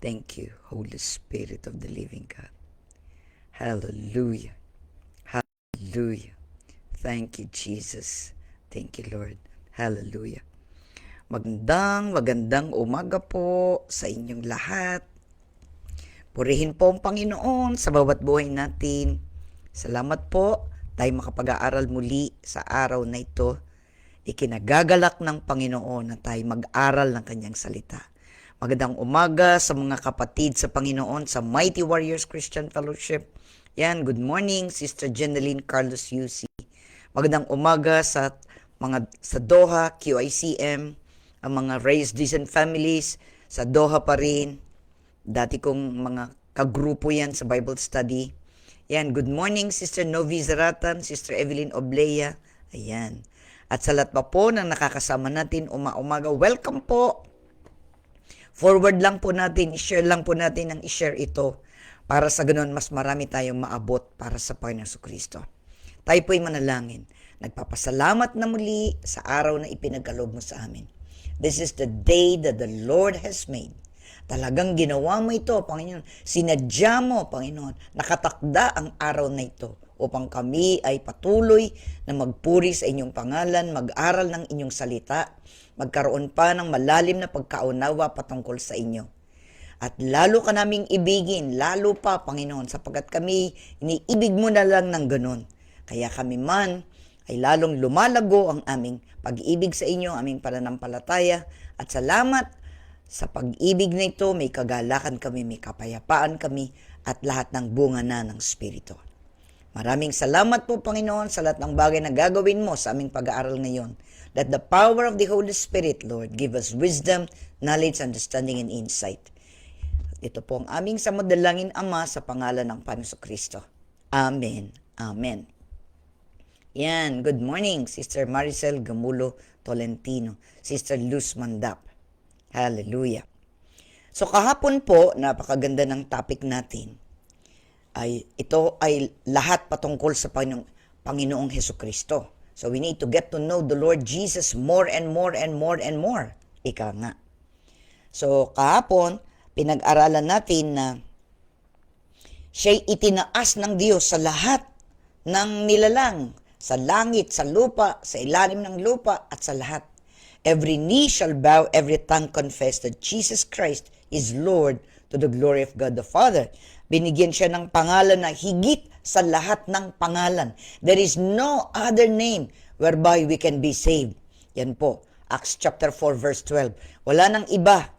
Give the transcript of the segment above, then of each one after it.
Thank you, Holy Spirit of the living God. Hallelujah. Hallelujah. Thank you, Jesus. Thank you, Lord. Hallelujah. Magandang umaga po sa inyong lahat. Purihin po ang Panginoon sa bawat buhay natin. Salamat po tayo makapag-aaral muli sa araw na ito. Ikinagagalak ng Panginoon na tayo mag-aral ng kanyang salita. Magandang umaga sa mga kapatid sa Panginoon sa Mighty Warriors Christian Fellowship. Yan, good morning, Sister Jeneline Carlos UC. Magandang umaga sa mga sa Doha, QICM, ang mga Raised Decent Families sa Doha pa rin. Dati kong mga kagrupo yan sa Bible study. Yan, good morning, Sister Novi Zaratan, Sister Evelyn Oblea. Ayan. At sa lahat pa po ng nakakasama natin umaga, welcome po. Forward lang po natin, i-share lang po natin ang i-share ito para sa ganun mas marami tayong maabot para sa Panginoon Kristo. Tayo po'y manalangin. Nagpapasalamat na muli sa araw na ipinagkaloob mo sa amin. This is the day that the Lord has made. Talagang ginawa mo ito, Panginoon. Sinadya mo, Panginoon. Nakatakda ang araw na ito upang kami ay patuloy na magpuri sa inyong pangalan, mag-aral ng inyong salita, magkaroon pa ng malalim na pagkaunawa patungkol sa inyo. At lalo ka naming ibigin, lalo pa, Panginoon, sapagkat kami iniibig mo na lang ng ganun. Kaya kami man ay lalong lumalago ang aming pag-ibig sa inyo, aming pananampalataya. At salamat sa pag-ibig na ito, may kagalakan kami, may kapayapaan kami, at lahat ng bunga na ng Espiritu. Maraming salamat po, Panginoon, sa lahat ng bagay na gagawin mo sa aming pag-aaral ngayon. Let the power of the Holy Spirit, Lord, give us wisdom, knowledge, understanding, and insight. Ito po ang aming samadalangin, Ama, sa pangalan ng Panginoon Kristo. Amen. Amen. Yan, good morning, Sister Maricel Gamulo Tolentino, Sister Luz Mandap. Hallelujah. So kahapon po, napakaganda ng topic natin. Ito ay lahat patungkol sa Panginoong Hesukristo. So we need to get to know the Lord Jesus more and more and more and more. Ika nga. So kahapon, pinag-aralan natin na siya'y itinaas ng Diyos sa lahat ng nilalang, sa langit, sa lupa, sa ilalim ng lupa, at sa lahat. Every knee shall bow, every tongue confess that Jesus Christ is Lord to the glory of God the Father. Binigyan siya ng pangalan na higit sa lahat ng pangalan. There is no other name whereby we can be saved. Yan po, Acts chapter 4 verse 12. Wala nang iba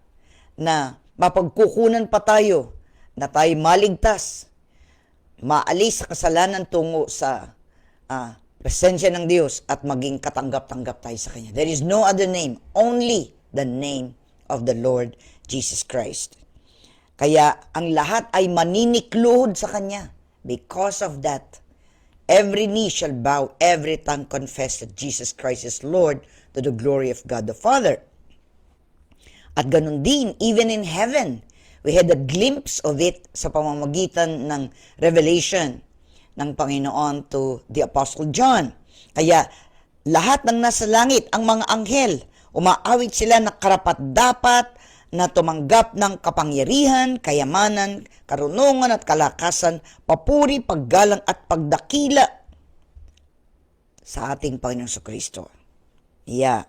na mapagkukunan pa tayo na tayo maligtas, maalis sa kasalanan tungo sa presensya ng Diyos at maging katanggap-tanggap tayo sa Kanya. There is no other name, only the name of the Lord Jesus Christ. Kaya ang lahat ay maninikluhod sa Kanya. Because of that, every knee shall bow, every tongue confess that Jesus Christ is Lord to the glory of God the Father. At ganun din, even in heaven, we had a glimpse of it sa pamamagitan ng revelation ng Panginoon to the Apostle John. Kaya lahat ng nasa langit, ang mga anghel, umaawit sila na karapat-dapat na tumanggap ng kapangyarihan, kayamanan, karunungan at kalakasan, papuri, paggalang at pagdakila sa ating Panginoong Kristo. Yeah.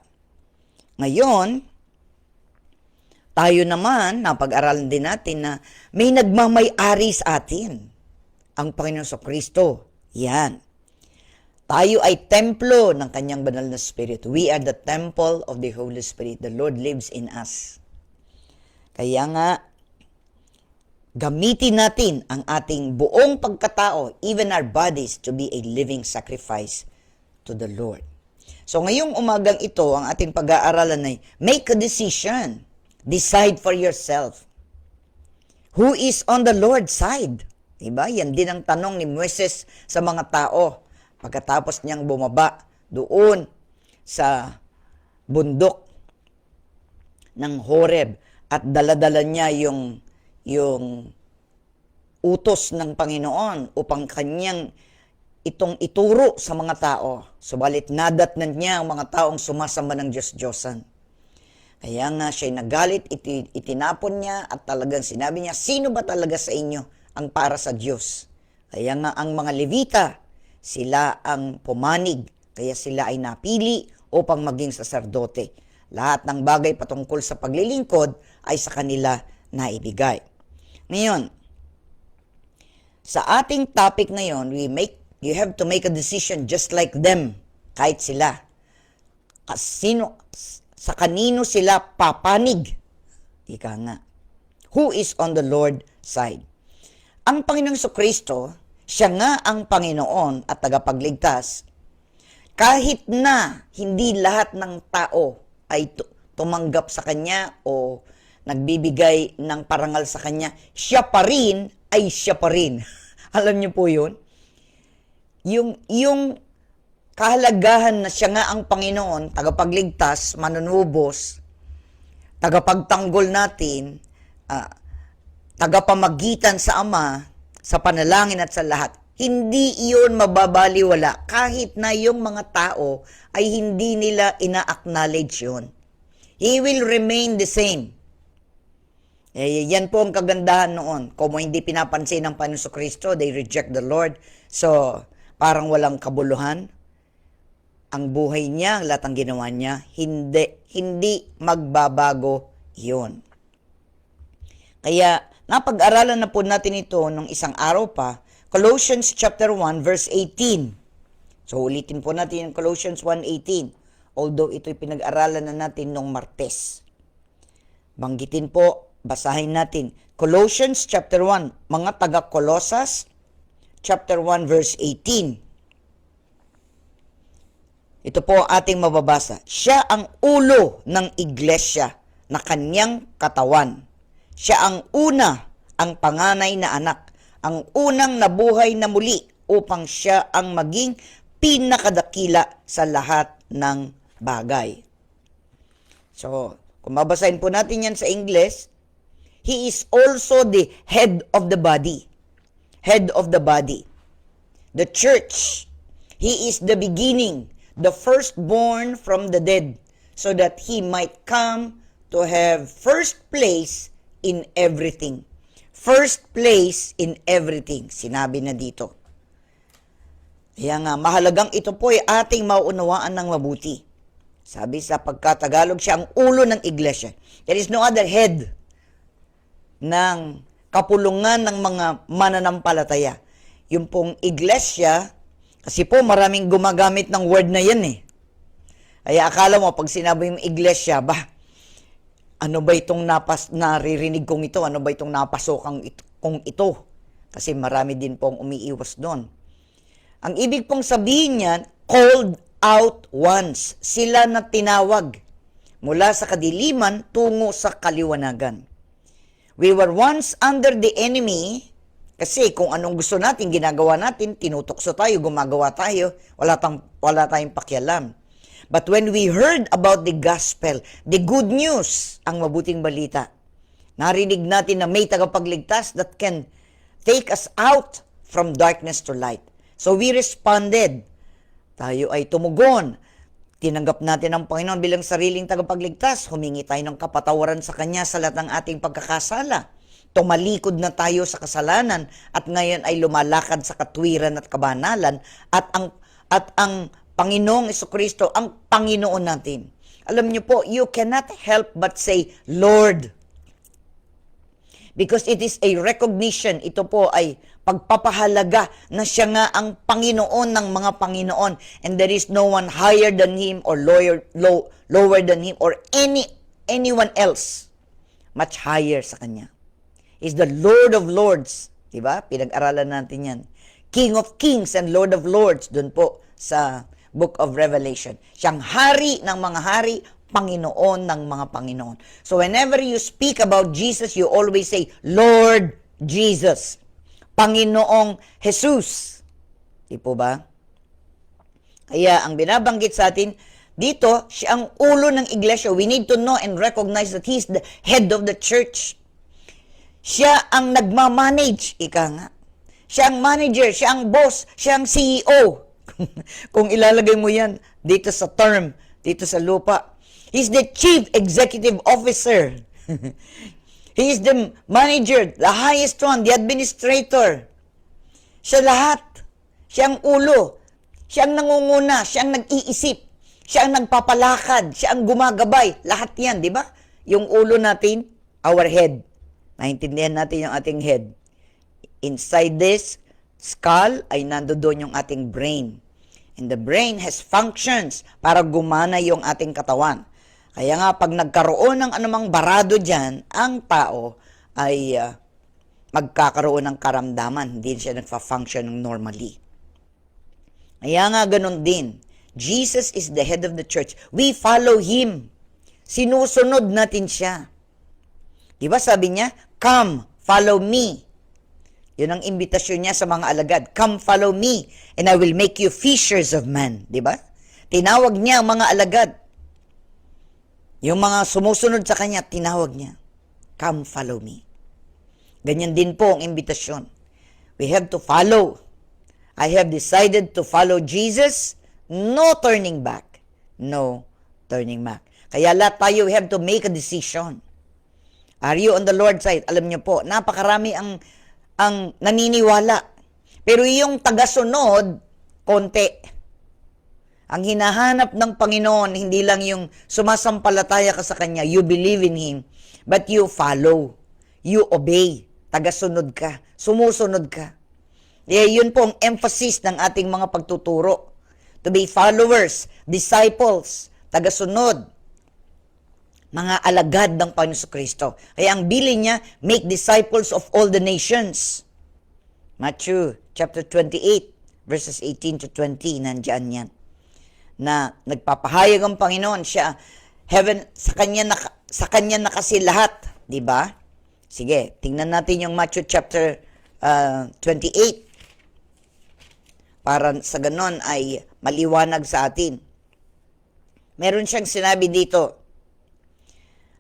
Ngayon, tayo naman, napag-aralan din natin na may nagmamay-ari sa atin, ang Panginoong Kristo. Yan. Tayo ay templo ng kanyang banal na Spirit. We are the temple of the Holy Spirit. The Lord lives in us. Kaya nga, gamitin natin ang ating buong pagkatao, even our bodies, to be a living sacrifice to the Lord. So ngayong umagang ito, ang ating pag-aaralan ay make a decision. Decide for yourself. Who is on the Lord's side? Diba? Yan din ang tanong ni Moises sa mga tao pagkatapos niyang bumaba doon sa bundok ng Horeb at daladala niya yung utos ng Panginoon upang kanyang itong ituro sa mga tao. Subalit nadatnan niya ang mga taong sumasamba ng Diyos-Diyosan. Kaya nga siya'y nagalit, itinapon niya at talagang sinabi niya, sino ba talaga sa inyo ang para sa Diyos? Kaya nga ang mga Levita, sila ang pumanig, kaya sila ay napili upang maging saserdote. Lahat ng bagay patungkol sa paglilingkod ay sa kanila naibigay. Ngayon, sa ating topic ngayon, you have to make a decision just like them, kahit sila. Sa kanino sila papanig? Ika nga. Who is on the Lord's side? Ang Panginoong Kristo, siya nga ang Panginoon at tagapagligtas, kahit na hindi lahat ng tao ay tumanggap sa Kanya o nagbibigay ng parangal sa Kanya, siya pa rin ay siya pa rin. Alam niyo po yun? Yung kahalagahan na siya nga ang Panginoon, tagapagligtas, manunubos, tagapagtanggol natin, tagapamagitan sa Ama, sa panalangin at sa lahat, hindi iyon mababaliwala kahit na yung mga tao ay hindi nila ina-acknowledge yun. He will remain the same. Yan po ang kagandahan noon. Kung hindi pinapansin ng Panginoon Kristo, they reject the Lord. So, parang walang kabuluhan. Ang buhay niya, lahat ng ginawa niya, hindi magbabago yun. Kaya, napag-aralan na po natin ito nung isang araw pa, Colossians chapter 1, verse 18. So, ulitin po natin yung Colossians 1:18. Although ito'y pinag-aralan na natin nung Martes. Banggitin po, basahin natin. Colossians chapter 1, mga taga-Colosas, chapter 1, verse 18. Ito po ating mababasa. Siya ang ulo ng iglesia na kanyang katawan. Siya ang una, ang panganay na anak, ang unang nabuhay na muli upang siya ang maging pinakadakila sa lahat ng bagay. So, kung mabasahin po natin yan sa English, He is also the head of the body. Head of the body. The church. He is the beginning, the firstborn from the dead, so that He might come to have first place in everything. First place in everything. Sinabi na dito. Kaya nga, mahalagang ito po ay ating mauunawaan ng mabuti. Sabi sa pagkatagalog, siya ang ulo ng iglesia. There is no other head ng kapulungan ng mga mananampalataya. Yung pong iglesia, kasi po maraming gumagamit ng word na yan eh. Kaya akala mo, pag sinabi yung iglesia, ano ba itong naririnig kong ito? Ano ba itong napasokang kong ito? Kasi marami din pong umiiwas doon. Ang ibig pong sabihin niyan, called out ones. Sila na tinawag mula sa kadiliman tungo sa kaliwanagan. We were once under the enemy kasi kung anong gusto natin, ginagawa natin, tinutokso tayo, gumagawa tayo, wala tayong pakialam. But when we heard about the gospel, the good news, ang mabuting balita, narinig natin na may tagapagligtas that can take us out from darkness to light. So we responded. Tayo ay tumugon. Tinanggap natin ang Panginoon bilang sariling tagapagligtas. Humingi tayo ng kapatawaran sa Kanya sa lahat ng ating pagkakasala. Tumalikod na tayo sa kasalanan at ngayon ay lumalakad sa katwiran at kabanalan at ang Panginoong Jesucristo ang Panginoon natin. Alam niyo po, you cannot help but say, Lord. Because it is a recognition, ito po ay pagpapahalaga na siya nga ang Panginoon ng mga Panginoon and there is no one higher than Him or lower than Him or anyone else much higher sa Kanya. He's the Lord of Lords. Diba? Pinag-aralan natin yan. King of Kings and Lord of Lords. Doon po sa Book of Revelation. Siyang hari ng mga hari, Panginoon ng mga Panginoon. So whenever you speak about Jesus, you always say, Lord Jesus. Panginoong Jesus. Di po ba? Kaya ang binabanggit sa atin, dito, siya ang ulo ng iglesia. We need to know and recognize that He's the head of the church. Siya ang nagmamanage, ika nga. Siya ang manager, siya ang boss, siya ang CEO. Kung ilalagay mo yan dito sa term, dito sa lupa. He's the chief executive officer. He is the manager, the highest one, the administrator. Siya lahat. Siya ang ulo. Siya ang nangunguna. Siya ang nag-iisip. Siya ang nagpapalakad. Siya ang gumagabay. Lahat yan, di ba? Yung ulo natin, our head. Naintindihan natin yung ating head. Inside this skull ay nandoon yung ating brain. And the brain has functions para gumana yung ating katawan. Kaya nga, pag nagkaroon ng anumang barado dyan, ang tao ay magkakaroon ng karamdaman. Hindi siya nagfa-function normally. Kaya nga, ganun din. Jesus is the head of the church. We follow Him. Sinusunod natin siya. Diba sabi niya, come, follow me. Yun ang imbitasyon niya sa mga alagad. Come, follow me, and I will make you fishers of men. Diba? Tinawag niya ang mga alagad. Yung mga sumusunod sa kanya, tinawag niya, come follow me. Ganyan din po ang imbitasyon. We have to follow. I have decided to follow Jesus. No turning back. No turning back. Kaya lahat tayo, we have to make a decision. Are you on the Lord's side? Alam niyo po, napakarami ang naniniwala. Pero yung tagasunod, konti. Ang hinahanap ng Panginoon, hindi lang yung sumasampalataya ka sa Kanya, you believe in Him, but you follow, you obey, tagasunod ka, sumusunod ka. Yun po ang emphasis ng ating mga pagtuturo. To be followers, disciples, tagasunod, mga alagad ng Panginoon Kristo. Kaya ang bilin niya, make disciples of all the nations. Matthew chapter 28, verses 18 to 20, nandiyan yan. Na nagpapahayag ang Panginoon siya, heaven, sa kanya na kasi lahat, di ba? Sige, tingnan natin yung Matthew chapter 28 para sa ganon ay maliwanag sa atin. Meron siyang sinabi dito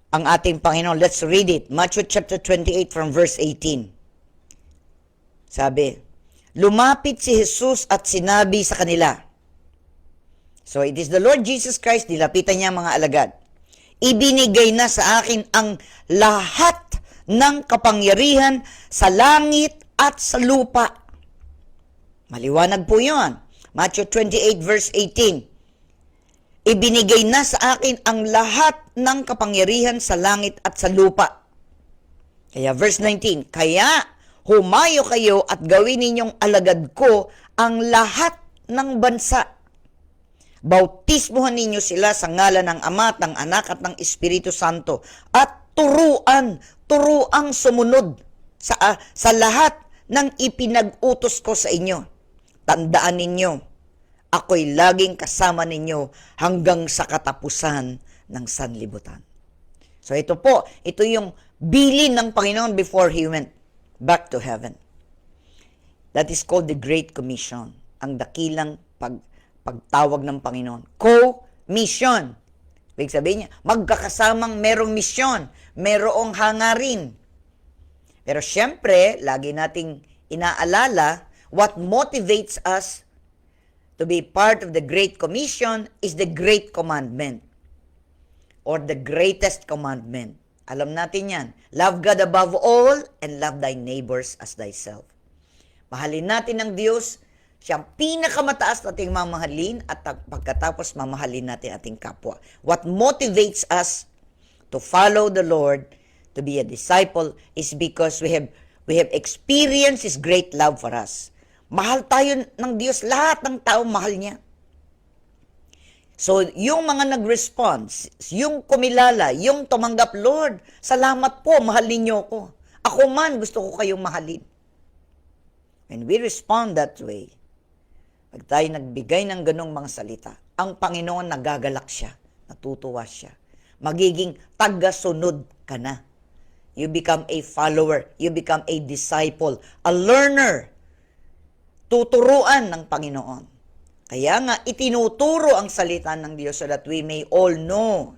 ang ating Panginoon. Let's read it. Matthew chapter 28 from verse 18. Sabi, lumapit si Jesus at sinabi sa kanila. So, it is the Lord Jesus Christ, nilapitan niya mga alagad. Ibinigay na sa akin ang lahat ng kapangyarihan sa langit at sa lupa. Maliwanag po yun. Matthew 28 verse 18. Ibinigay na sa akin ang lahat ng kapangyarihan sa langit at sa lupa. Kaya verse 19, kaya humayo kayo at gawin ninyong alagad ko ang lahat ng bansa. Bautismuhan ninyo sila sa ngalan ng Ama at ng Anak at ng Espiritu Santo at turuang sumunod sa lahat ng ipinag-utos ko sa inyo. Tandaan ninyo, ako'y laging kasama ninyo hanggang sa katapusan ng sanlibutan. So ito po, ito yung bilin ng Panginoon before He went back to heaven. That is called the Great Commission, ang dakilang pagtawag ng Panginoon. Co-mission. Ibig sabihin niya, magkakasamang merong misyon, merong hangarin. Pero syempre, lagi nating inaalala, what motivates us to be part of the Great Commission is the Great Commandment or the greatest commandment. Alam natin yan. Love God above all and love thy neighbors as thyself. Mahalin natin ang Diyos, siyang pinakamataas nating mamahalin at pagkatapos mamahalin natin ating kapwa. What motivates us to follow the Lord, to be a disciple, is because we have experienced His great love for us. Mahal tayo ng Diyos, lahat ng tao mahal niya. So, yung mga nag-respond, yung kumilala, yung tumanggap, Lord, salamat po, mahalin niyo ako. Ako man, gusto ko kayong mahalin. When we respond that way, pag tayo nagbigay ng ganong mga salita, ang Panginoon nagagalak siya, natutuwa siya. Magiging tagasunod ka na. You become a follower, you become a disciple, a learner. Tuturuan ng Panginoon. Kaya nga, itinuturo ang salita ng Diyos so that we may all know.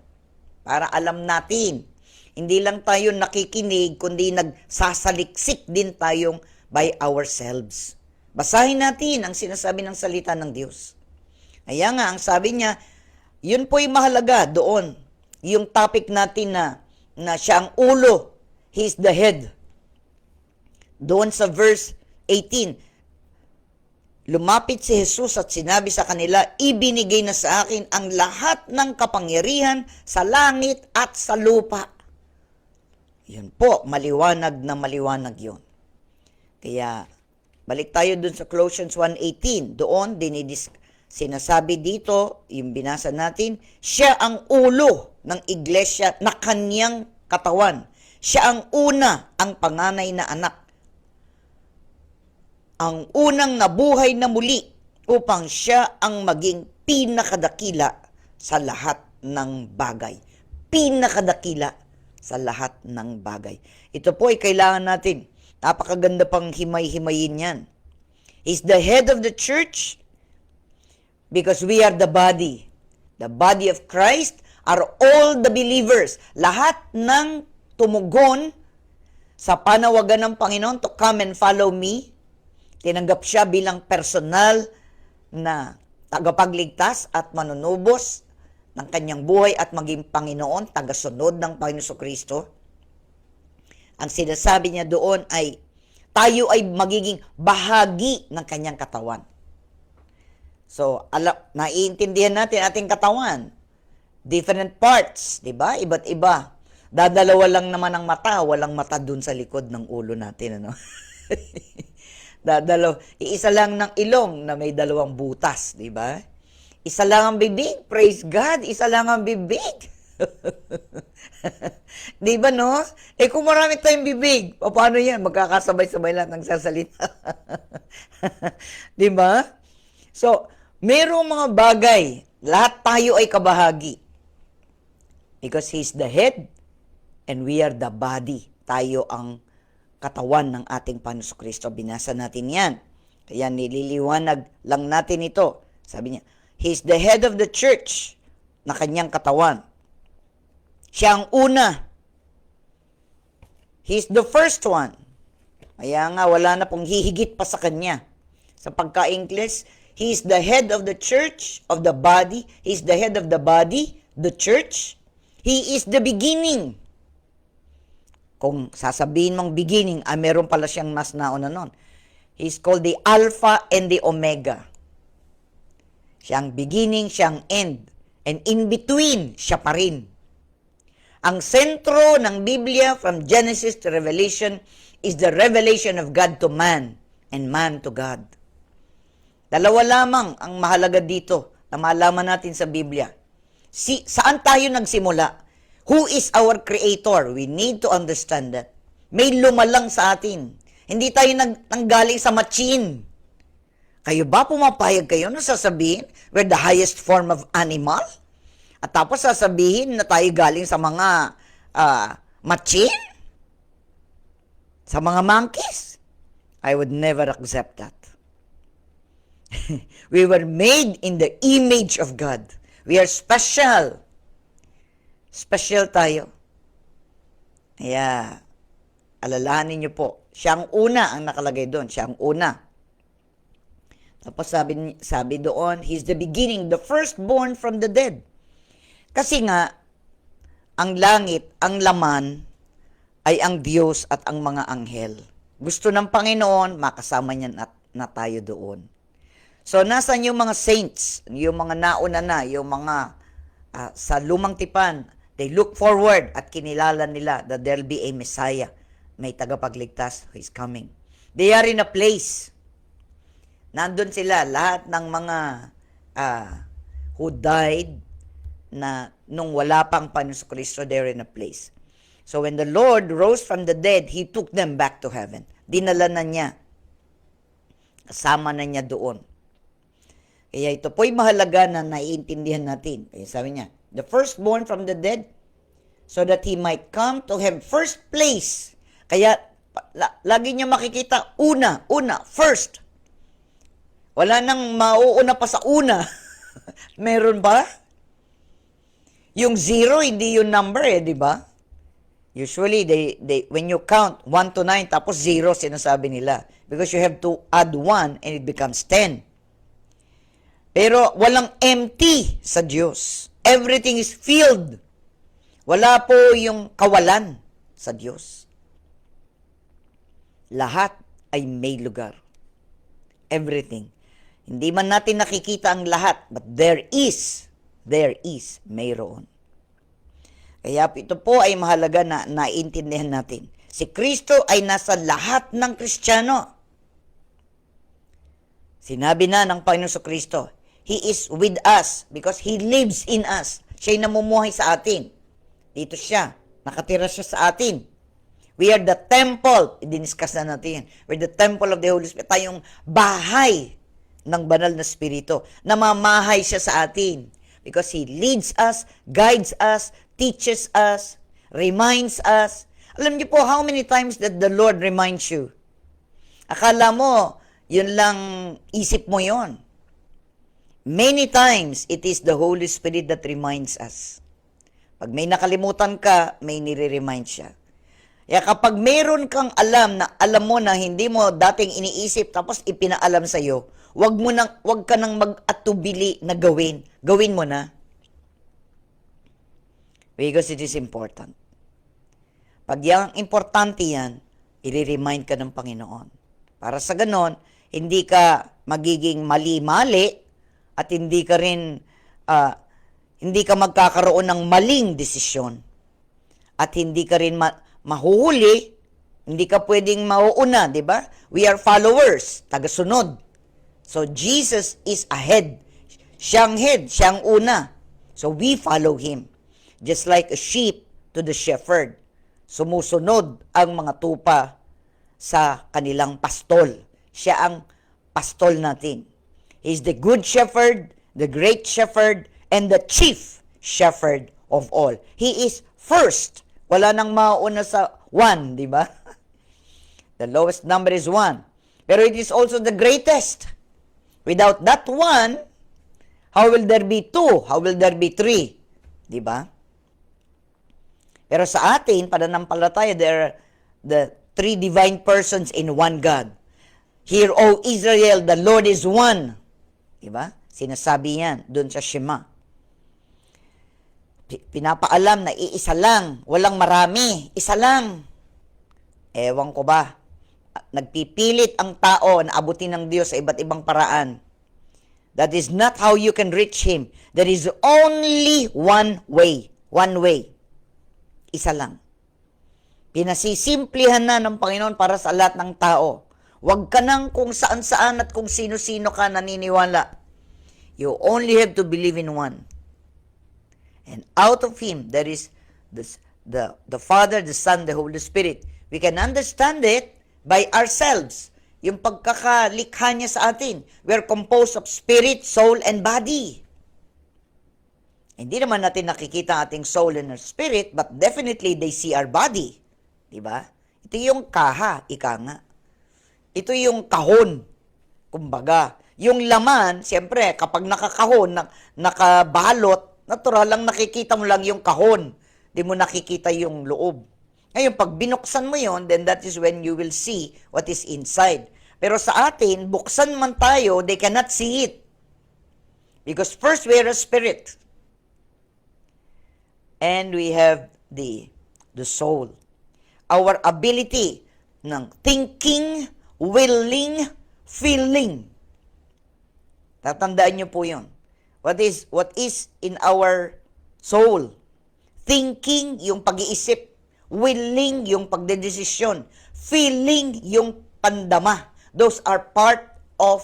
Para alam natin. Hindi lang tayo nakikinig, kundi nagsasaliksik din tayong by ourselves. Basahin natin ang sinasabi ng salita ng Diyos. Kaya nga, ang sabi niya, yun po'y mahalaga doon. yung topic natin na siya ang ulo, He's the head. Doon sa verse 18, lumapit si Jesus at sinabi sa kanila, ibinigay na sa akin ang lahat ng kapangyarihan sa langit at sa lupa. Yun po, maliwanag na maliwanag yun. Kaya, balik tayo dun sa Colossians 1:18. Doon, sinasabi dito, yung binasa natin, siya ang ulo ng iglesia na kanyang katawan. Siya ang una, ang panganay na anak. Ang unang nabuhay na muli upang siya ang maging pinakadakila sa lahat ng bagay. Pinakadakila sa lahat ng bagay. Ito po ay kailangan natin. Napakaganda pang himay-himayin yan. He's the head of the church because we are the body. The body of Christ are all the believers. Lahat ng tumugon sa panawagan ng Panginoon to come and follow me, tinanggap siya bilang personal na tagapagligtas at manunubos ng kanyang buhay at maging Panginoon, tagasunod ng Panginoon Kristo. Ang sinasabi niya doon ay, tayo ay magiging bahagi ng kanyang katawan. So, naiintindihan natin ating katawan. Different parts, di ba? Iba't iba. Dadalawa lang naman ang mata, walang mata dun sa likod ng ulo natin, ano? Iisa lang ng ilong na may dalawang butas, di ba? Isa lang ang bibig, praise God, isa lang ang bibig. Di ba, no? Kung marami tayong bibig, paano yan? Magkakasabay-sabay lahat ng sasalita. Di ba? So, merong mga bagay, lahat tayo ay kabahagi. Because He's the head and we are the body. Tayo ang katawan ng ating Panginoon Kristo. Binasa natin yan. Kaya nililiwanag lang natin ito. Sabi niya, He's the head of the church na kanyang katawan. Siya ang una. He's the first one. Kaya nga, wala na pong hihigit pa sa kanya. Sa pagka-English, He's the head of the church, of the body. He's the head of the body, the church. He is the beginning. Kung sasabihin mong beginning, meron pala siyang mas nauna nun. He's called the Alpha and the Omega. Siyang beginning, siyang end. And in between, siya pa rin. Ang sentro ng Biblia from Genesis to Revelation is the revelation of God to man and man to God. Dalawa lamang ang mahalaga dito na malaman natin sa Biblia. Saan tayo nagsimula? Who is our creator? We need to understand that. May lumalang sa atin. Hindi tayo nanggaling sa machine. Kayo ba pumapayag kayo na sasabihin we're the highest form of animal? At tapos sasabihin na tayo galing sa mga machine? Sa mga monkeys? I would never accept that. We were made in the image of God. We are special. Special tayo. Kaya, alalahanin niyo po, siya ang una ang nakalagay doon. Siya ang una. Tapos sabi doon, He's the beginning, the firstborn from the dead. Kasi nga, ang langit, ang laman, ay ang Diyos at ang mga anghel. Gusto ng Panginoon, makasama niya na tayo doon. So, nasan yung mga saints, yung mga nauna na, yung mga sa lumang tipan, they look forward at kinilala nila that there'll be a Messiah. May tagapagligtas who is coming. They are in a place. Nandun sila, lahat ng mga who died na nung wala pang Panginoon Kristo, they're in a place. So when the Lord rose from the dead, He took them back to heaven. Dinala na niya. Kasama na niya doon. Kaya ito po'y mahalaga na naiintindihan natin. Kaya sabi niya, the firstborn from the dead, so that He might come to have first place. Kaya, lagi niya makikita, una, first. Wala nang mauuna pa sa una. Meron ba? Yung zero, hindi yung number di ba? Usually, when you count 1 to 9, tapos zero, sinasabi nila. Because you have to add 1 and it becomes 10. Pero walang empty sa Diyos. Everything is filled. Wala po yung kawalan sa Diyos. Lahat ay may lugar. Everything. Hindi man natin nakikita ang lahat, but there is, mayroon. Kaya ito po ay mahalaga na naintindihan natin. Si Kristo ay nasa lahat ng Kristiyano. Sinabi na ng Panginoon sa Kristo, He is with us because He lives in us. Siya'y namumuhay sa atin. Dito siya. Nakatira siya sa atin. We are the temple. I-discuss na natin yan. We're the temple of the Holy Spirit. Tayong bahay ng banal na Espiritu. Namamahay siya sa atin. Because He leads us, guides us, teaches us, reminds us. Alam niyo po, how many times that the Lord reminds you? Akala mo, yun lang isip mo yon. Many times, it is the Holy Spirit that reminds us. Pag may nakalimutan ka, may nire-remind siya. Kaya kapag mayroon kang alam mo na hindi mo dating iniisip tapos ipinaalam sa iyo, wag ka nang mag-atubili na gawin. Gawin mo na. Because it is important. Pag yung importante yan, i-remind ka ng Panginoon. Para sa ganon, hindi ka magiging mali-mali at hindi ka magkakaroon ng maling desisyon. At hindi ka rin mahuhuli, hindi ka pwedeng mauuna, di ba? We are followers, tagasunod. So, Jesus is ahead. Siyang head, siyang una. So, we follow Him. Just like a sheep to the shepherd. Sumusunod ang mga tupa sa kanilang pastol. Siya ang pastol natin. He is the good shepherd, the great shepherd, and the chief shepherd of all. He is first. Wala nang mauna sa one, di ba? The lowest number is one. Pero it is also the greatest. Without that one, how will there be two? How will there be three? Di ba? Pero sa atin, pananampalataya, there are the three divine persons in one God. Hear, O Israel, the Lord is one. Diba? Sinasabi yan doon sa Shema. Pinapaalam na iisa lang, walang marami, isa lang. Ewan ko ba, nagpipilit ang tao na abutin ng Diyos sa iba't ibang paraan. That is not how you can reach Him. There is only one way. One way. Isa lang. Pinasisimplihan na ng Panginoon para sa lahat ng tao. Huwag ka nang kung saan-saan at kung sino-sino ka naniniwala. You only have to believe in one. And out of Him, there is the Father, the Son, the Holy Spirit. We can understand it by ourselves. Yung pagkakalikha niya sa atin. We are composed of spirit, soul, and body. Hindi naman natin nakikita ang ating soul and our spirit, but definitely they see our body. Diba? Ito yung kaha, ika nga. Ito yung kahon. Kumbaga, yung laman, siyempre, kapag nakakahon, nakabalot, natural lang nakikita mo lang yung kahon. Di mo nakikita yung loob. Ngayon, pag binuksan mo yon, then that is when you will see what is inside. Pero sa atin, buksan man tayo, they cannot see it. Because first, we are a spirit. And we have the soul. Our ability ng thinking, willing, feeling. Tatandaan niyo po yun. What is in our soul? Thinking, yung pag-iisip. Willing, yung pagdedesisyon. Feeling, yung pandama. Those are part of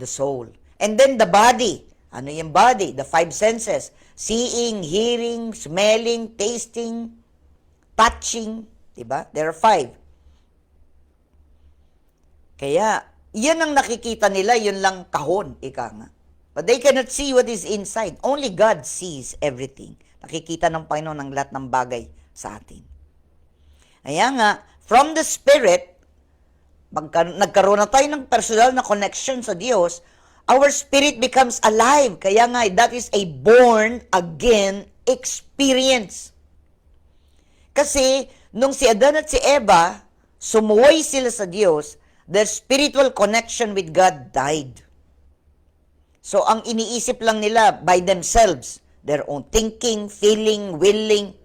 the soul. And then the body. Ano yung body? The five senses. Seeing, hearing, smelling, tasting, touching. Diba? There are five. Kaya, yan ang nakikita nila, yun lang kahon, ika nga. But they cannot see what is inside. Only God sees everything. Nakikita ng Panginoon ang lahat ng bagay sa atin. Kaya nga, from the Spirit, nagkaroon na tayo ng personal na connection sa Diyos, our spirit becomes alive. Kaya nga, that is a born-again experience. Kasi, nung si Adan at si Eva, sumuway sila sa Diyos, their spiritual connection with God died. So, ang iniisip lang nila by themselves, their own thinking, feeling, willing,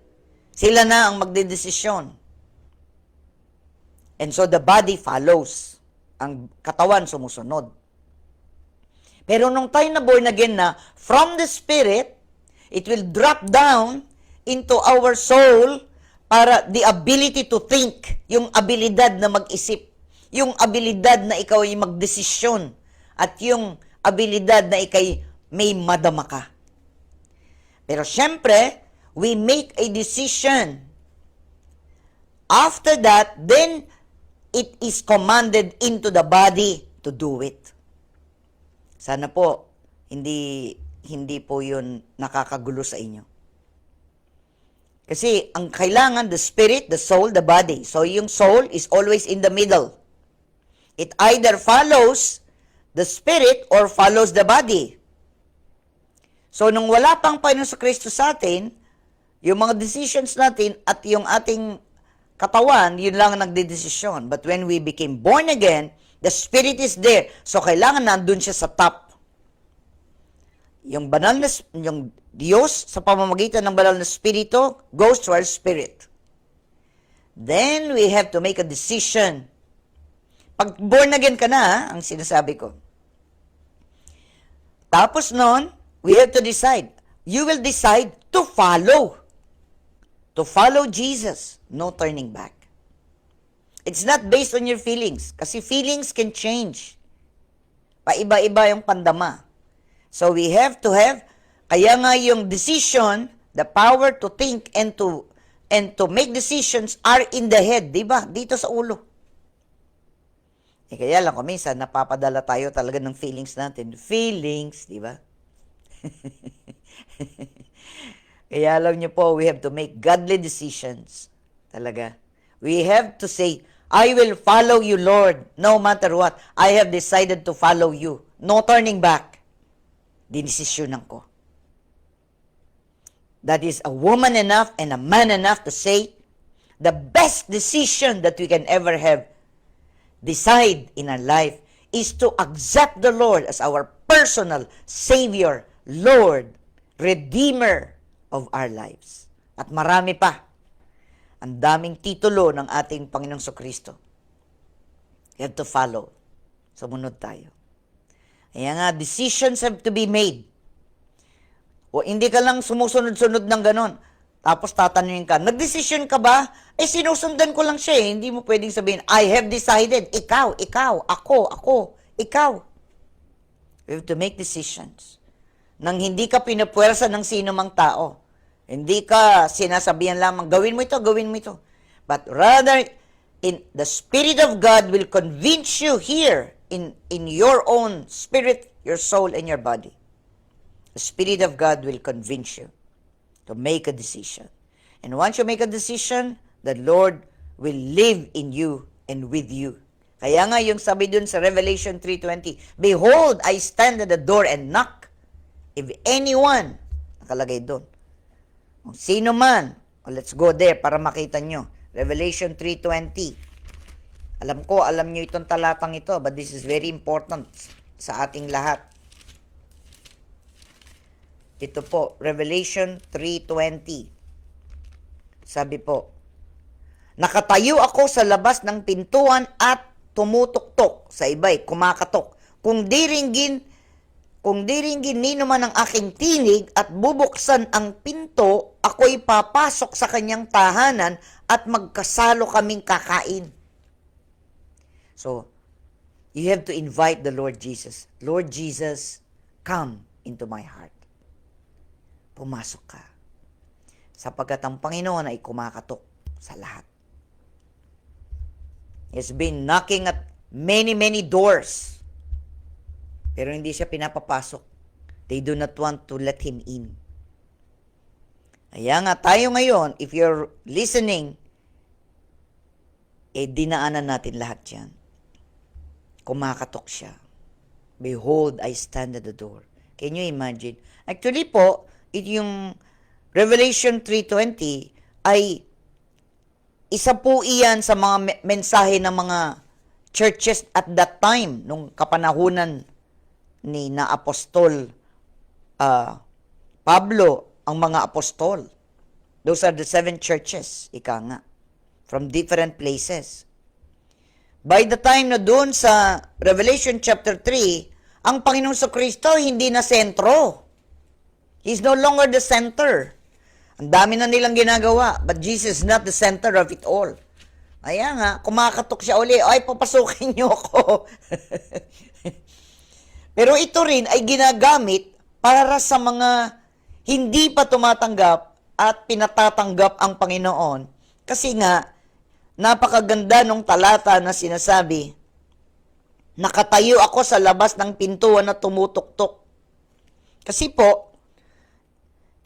Sila na ang magdedesisyon. And so the body follows. Ang katawan sumusunod. Pero nung tayo na born again na, from the Spirit, it will drop down into our soul para the ability to think, yung abilidad na mag-isip, yung abilidad na ikaw ay magdesisyon, at yung abilidad na ikay may madama ka. Pero syempre, we make a decision. After that, then it is commanded into the body to do it. Sana po, hindi po yun nakakagulo sa inyo. Kasi ang kailangan, the spirit, the soul, the body. So yung soul is always in the middle. It either follows the spirit or follows the body. So nung wala pang Panginoon Kristo sa atin, yung mga decisions natin at yung ating katawan, yun lang ang nagdedesisyon. But when we became born again, the Spirit is there. So, kailangan nandun siya sa top. Yung banal na, yung Diyos, sa pamamagitan ng banal na Spirito, goes to our spirit. Then, we have to make a decision. Pag born again ka na, ang sinasabi ko. Tapos nun, we have to decide. You will decide to follow. To follow Jesus. No turning back. It's not based on your feelings. Kasi feelings can change. Paiba-iba yung pandama. So we have to have, kaya nga yung decision, the power to think and to make decisions are in the head. Diba? Dito sa ulo. Kaya lang minsan napapadala tayo talaga ng feelings natin. Feelings, diba? Kaya alam niyo po, we have to make godly decisions. Talaga. We have to say, I will follow you, Lord, no matter what. I have decided to follow you. No turning back. Dinesisyonan ko. That is a woman enough and a man enough to say, the best decision that we can ever have, decide in our life, is to accept the Lord as our personal Savior, Lord, Redeemer of our lives. At marami pa. Ang daming titulo ng ating Panginoong Kristo. You have to follow. Sumunod tayo. Kaya nga, decisions have to be made. O hindi ka lang sumusunod-sunod ng ganon. Tapos tatanungin ka, nagdesisyon ka ba? Eh, sinusundan ko lang siya eh. Hindi mo pwedeng sabihin, I have decided. Ikaw, ako, ikaw. You have to make decisions. Nang hindi ka pinapwersa ng sino mang tao. Hindi ka sinasabihan lamang, gawin mo ito. But rather, the Spirit of God will convince you here in your own spirit, your soul, and your body. The Spirit of God will convince you to make a decision. And once you make a decision, the Lord will live in you and with you. Kaya nga yung sabi dun sa Revelation 3:20, Behold, I stand at the door and knock. If anyone, nakalagay dun, sino man, let's go there para makita nyo. Revelation 3:20. Alam nyo itong talatang ito, but this is very important sa ating lahat. Ito po, Revelation 3:20. Sabi po, nakatayo ako sa labas ng pintuan at tumutuktok. Sa iba'y kumakatok. Kung di ringgin nino man ang aking tinig at bubuksan ang pinto, ako'y papasok sa kanyang tahanan at magkasalo kaming kakain. So, you have to invite the Lord Jesus. Lord Jesus, come into my heart. Pumasok ka. Sapagkat ang Panginoon ay kumakatok sa lahat. He has been knocking at many doors. Pero hindi siya pinapapasok. They do not want to let Him in. Kaya nga tayo ngayon, if you're listening, dinaanan natin lahat yan. Kumakatok siya. Behold, I stand at the door. Can you imagine? Actually po, yung Revelation 3:20 ay isa po iyan sa mga mensahe ng mga churches at that time, nung kapanahunan ni na apostol Pablo, ang mga apostol. Those are the 7 churches, ika nga, from different places. By the time na doon sa Revelation chapter 3, ang Panginoong Kristo hindi na sentro. He's no longer the center. Ang dami na nilang ginagawa, but Jesus is not the center of it all. Kaya nga, kumakatok siya uli, ay, papasukin niyo ako. Pero ito rin ay ginagamit para sa mga hindi pa tumatanggap at pinatatanggap ang Panginoon. Kasi nga, napakaganda nung talata na sinasabi, nakatayo ako sa labas ng pintuan na tumutuktok. Kasi po,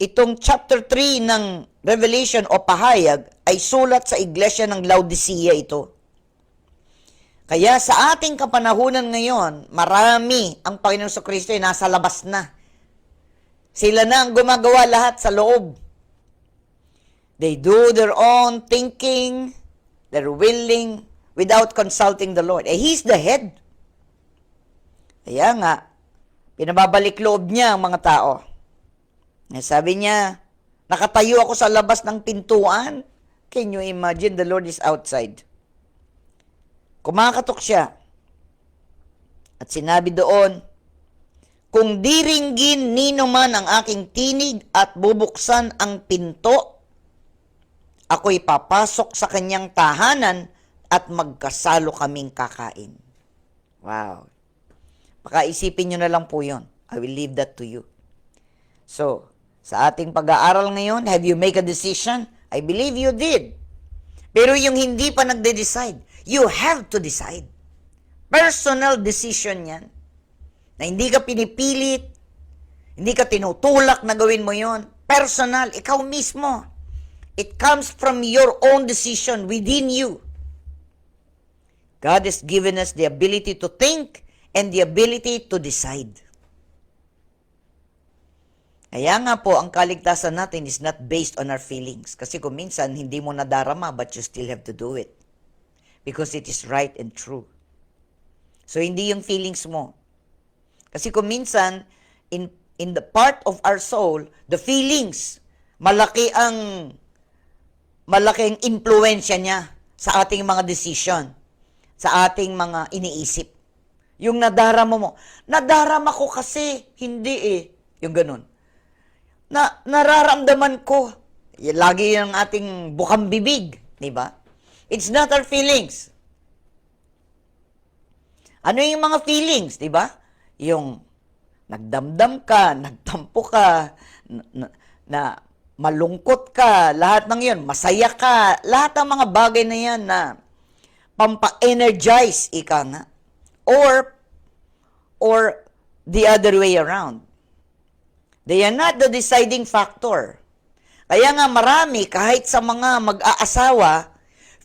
itong chapter 3 ng Revelation o pahayag ay sulat sa iglesia ng Laodicea ito. Kaya sa ating kapanahunan ngayon, marami ang Panginoong Kristo ay nasa labas na. Sila na ang gumagawa lahat sa loob. They do their own thinking, their willing, without consulting the Lord. He's the head. Kaya nga, pinababalik loob niya ang mga tao. Sabi niya, nakatayo ako sa labas ng pintuan. Can you imagine? The Lord is outside. Kumakatok siya. At sinabi doon, kung diringgin nino man ang aking tinig at bubuksan ang pinto, ako'y papasok sa kanyang tahanan at magkasalo kaming kakain. Wow. Pakaisipin nyo na lang po yun. I will leave that to you. So, sa ating pag-aaral ngayon, have you make a decision? I believe you did. Pero yung hindi pa nagde-decide, you have to decide. Personal decision yan. Na hindi ka pinipilit, hindi ka tinutulak na gawin mo yon. Personal, ikaw mismo. It comes from your own decision within you. God has given us the ability to think and the ability to decide. Kaya nga po, ang kaligtasan natin is not based on our feelings. Kasi kung minsan, hindi mo nadarama, but you still have to do it. Because it is right and true. So, hindi yung feelings mo. Kasi kung minsan, in the part of our soul, the feelings, malaki ang impluensya niya sa ating mga decision, sa ating mga iniisip. Yung nadarama mo, nadarama ko kasi, hindi yung ganun. Nararamdaman ko. Lagi yung ating bukang bibig, di ba? It's not our feelings. Ano yung mga feelings, di ba? Yung nagdamdam ka, nagtampo ka, na malungkot ka, lahat ng yun, masaya ka, lahat ng mga bagay na yan na pampa-energize, ika nga. Or the other way around. They are not the deciding factor. Kaya nga marami, kahit sa mga mag-aasawa,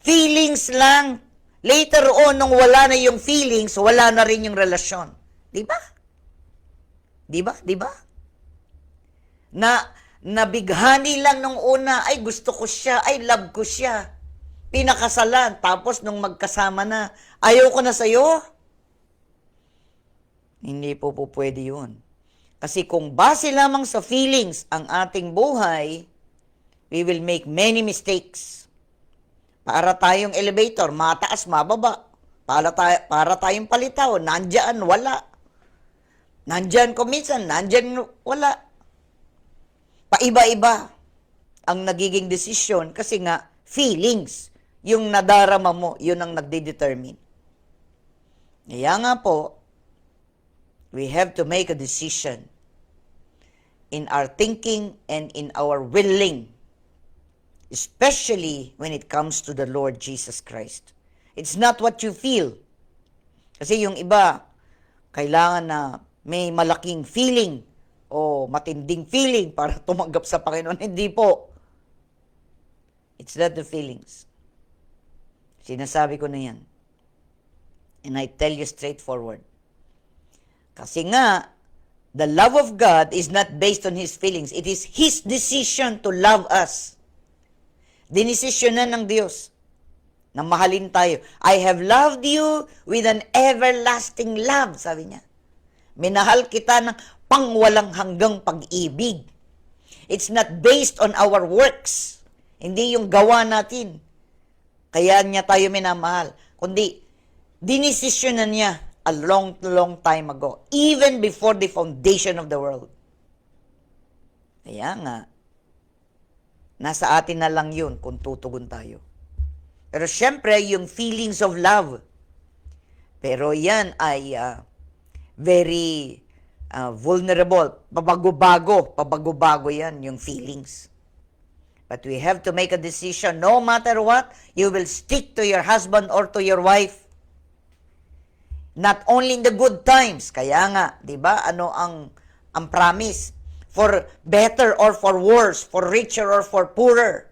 feelings lang. Later on, nung wala na yung feelings, wala na rin yung relasyon. Di ba? Di ba? Di ba? Nabighani lang nung una, ay gusto ko siya, ay love ko siya. Pinakasalan, tapos nung magkasama na, ayaw ko na sa'yo. Hindi po pwede yun. Kasi kung base lamang sa feelings ang ating buhay, we will make many mistakes. Para tayong elevator, mataas, mababa. Para tayong palitaw, nandyan, wala. Nandyan ko minsan, nandyan, wala. Paiba-iba ang nagiging desisyon kasi nga, feelings, yung nadarama mo, yun ang nagde-determine. Kaya nga po, we have to make a decision in our thinking and in our willing, especially when it comes to the Lord Jesus Christ. It's not what you feel. Kasi yung iba, kailangan na may malaking feeling o matinding feeling para tumanggap sa Panginoon. Hindi po. It's not the feelings. Sinasabi ko na yan. And I tell you straightforward. Kasi nga, the love of God is not based on His feelings. It is His decision to love us. Dinesisyonan ng Diyos na mahalin tayo. I have loved you with an everlasting love, sabi niya. Minahal kita ng pangwalang hanggang pag-ibig. It's not based on our works. Hindi yung gawa natin. Kaya niya tayo minamahal. Kundi, dinesisyonan niya a long, long time ago. Even before the foundation of the world. Kaya nga, nasa atin na lang yun kung tutugon tayo. Pero syempre, yung feelings of love. Pero yan ay very vulnerable. Pabago-bago yan, yung feelings. But we have to make a decision. No matter what, you will stick to your husband or to your wife. Not only in the good times. Kaya nga, di ba, ano ang promise? For better or for worse, for richer or for poorer.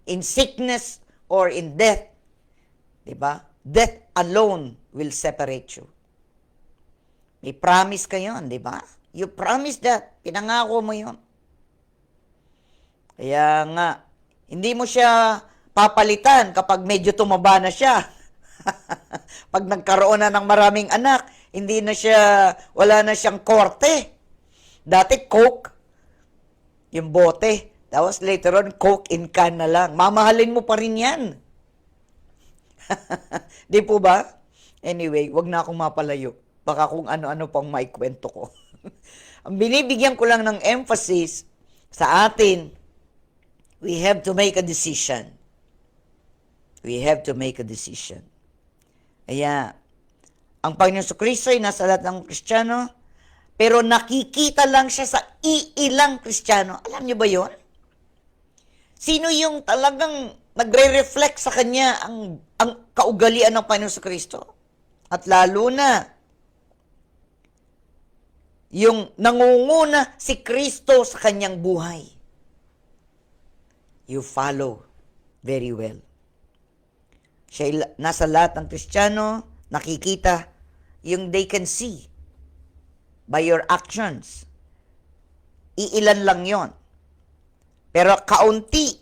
In sickness or in death. Di ba? Death alone will separate you. May promise kayo, di ba? You promise that. Pinangako mo yun. Kaya nga, hindi mo siya papalitan kapag medyo tumaba na siya. Pag nagkaroon na ng maraming anak, hindi na siya, wala na siyang korte. Dati Coke, yung bote. Tapos later on, Coke in can na lang. Mamahalin mo pa rin yan. Di po ba? Anyway, wag na akong mapalayo. Baka kung ano-ano pang maikwento ko. Ang binibigyan ko lang ng emphasis sa atin, we have to make a decision. We have to make a decision. Kaya, ang Panginoon Kristo ay nasa lahat ng Kristiyano, pero nakikita lang siya sa iilang Kristiyano. Alam niyo ba yon? Sino yung talagang nagre-reflect sa kanya ang kaugalian ng Panginoon Kristo? At lalo na, yung nangunguna si Kristo sa kanyang buhay. You follow very well. Siya nasa lahat ng Kristiyano, nakikita, yung they can see by your actions. Iilan lang yon. Pero kaunti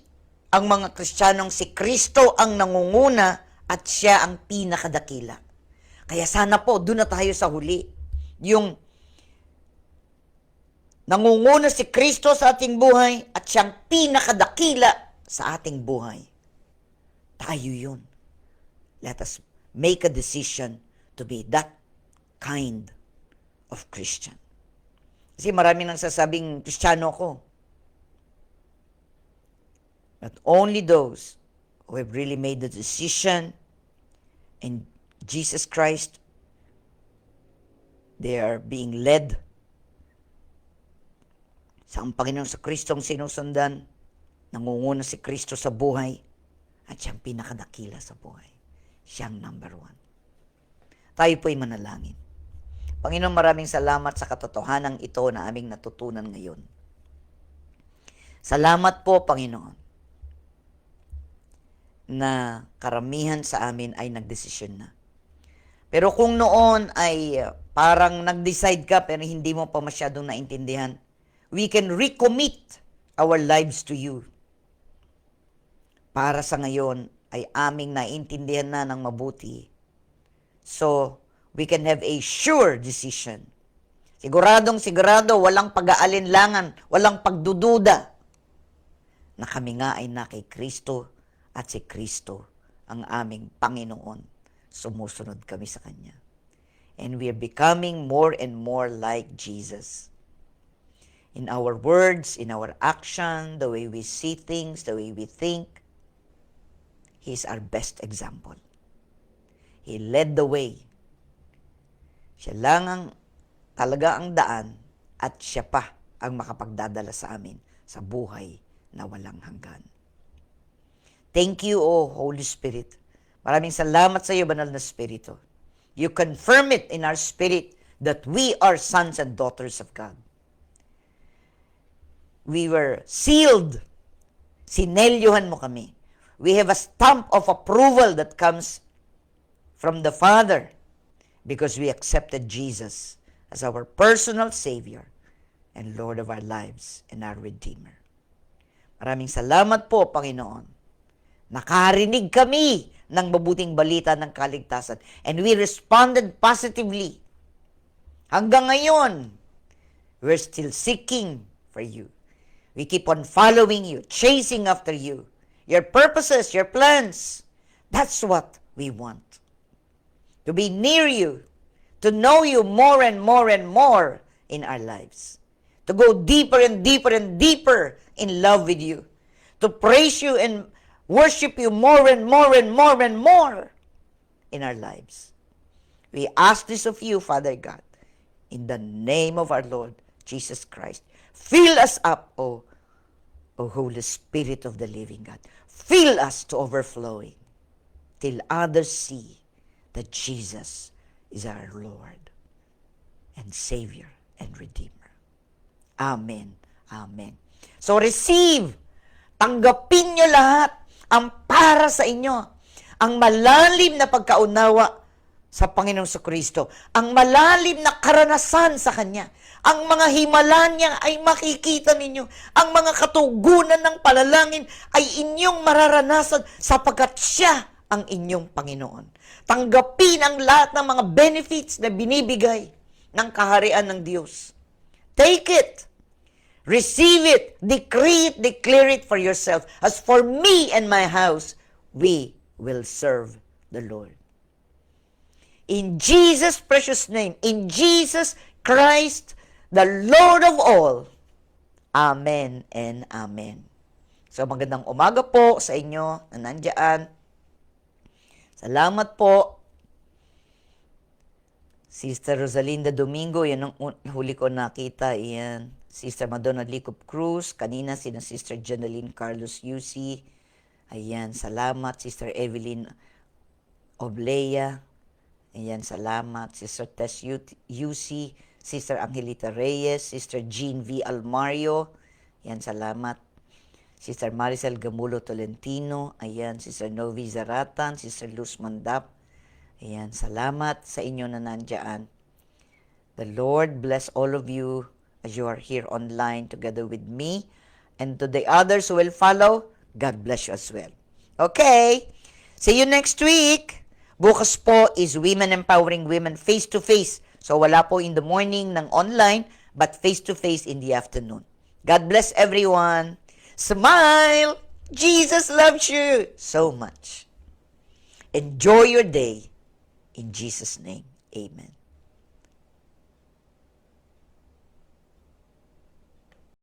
ang mga Kristiyanong si Kristo ang nangunguna at siya ang pinakadakila. Kaya sana po, doon na tayo sa huli. Yung nangunguna si Kristo sa ating buhay at siyang pinakadakila sa ating buhay. Tayo yun. Let us make a decision to be that kind of Christian. Kasi marami nang sasabing Kristiyano ko. But only those who have really made the decision in Jesus Christ, they are being led sa ang Panginoon sa Kristong sinusundan, nangunguna si Kristo sa buhay, at siyang pinakadakila sa buhay. Siyang number one. Tayo po'y manalangin. Panginoon, maraming salamat sa katotohanan ito na aming natutunan ngayon. Salamat po, Panginoon, na karamihan sa amin ay nagdesisyon na. Pero kung noon ay parang nag-decide ka pero hindi mo pa masyadong naintindihan, we can recommit our lives to you. Para sa ngayon ay aming naintindihan na ng mabuti. So, we can have a sure decision. Sigurado, walang pag-aalinlangan, walang pagdududa na kami nga ay na kay Kristo at si Kristo ang aming Panginoon. Sumusunod kami sa Kanya. And we are becoming more and more like Jesus. In our words, in our action, the way we see things, the way we think, He is our best example. He led the way. Siya lang talaga ang daan at siya pa ang makapagdadala sa amin sa buhay na walang hanggan. Thank you, O Holy Spirit. Maraming salamat sa iyo, Banal na Espiritu. You confirm it in our spirit that we are sons and daughters of God. We were sealed. Sinelyohan mo kami. We have a stamp of approval that comes from the Father because we accepted Jesus as our personal Savior and Lord of our lives and our Redeemer. Maraming salamat po, Panginoon. Nakarinig kami ng mabuting balita ng kaligtasan and we responded positively. Hanggang ngayon, we're still seeking for you. We keep on following you, chasing after you. Your purposes, your plans. That's what we want. To be near you, to know you more and more and more in our lives. To go deeper and deeper and deeper in love with you. To praise you and worship you more and more and more and more in our lives. We ask this of you, Father God, in the name of our Lord Jesus Christ. Fill us up, O Holy Spirit of the living God. Fill us to overflowing till others see that Jesus is our Lord and Savior and Redeemer. Amen. Amen. So receive, tanggapin nyo lahat ang para sa inyo, ang malalim na pagkaunawa sa Panginoong Kristo, ang malalim na karanasan sa Kanya, ang mga himala niya ay makikita ninyo, ang mga katugunan ng panalangin ay inyong mararanasan sapagkat siya ang inyong Panginoon. Tanggapin ang lahat ng mga benefits na binibigay ng kaharian ng Diyos. Take it. Receive it. Decree it. Declare it for yourself. As for me and my house, we will serve the Lord. In Jesus' precious name, in Jesus Christ, the Lord of all. Amen and amen. So magandang umaga po sa inyo na nandiyan. Salamat po. Sister Rosalinda Domingo, yan ang huli ko nakita. Yan. Sister Madonna Licop Cruz. Kanina sina Sister Janeline Carlos UC. Ayan, salamat. Sister Evelyn Oblea. Ayan, salamat. Sister Tess UC. Sister Angelita Reyes. Sister Jean V. Almario. Ayan, salamat. Sister Maricel Gamulo Tolentino. Ayan, Sister Novi Zaratan. Sister Luz Mandap. Ayan, salamat sa inyo na nandiyan. The Lord bless all of you as you are here online together with me. And to the others who will follow, God bless you as well. Okay, see you next week. Bukas po is Women Empowering Women face-to-face. So wala po in the morning ng online, but face-to-face in the afternoon. God bless everyone. Smile! Jesus loves you so much. Enjoy your day. In Jesus' name, amen.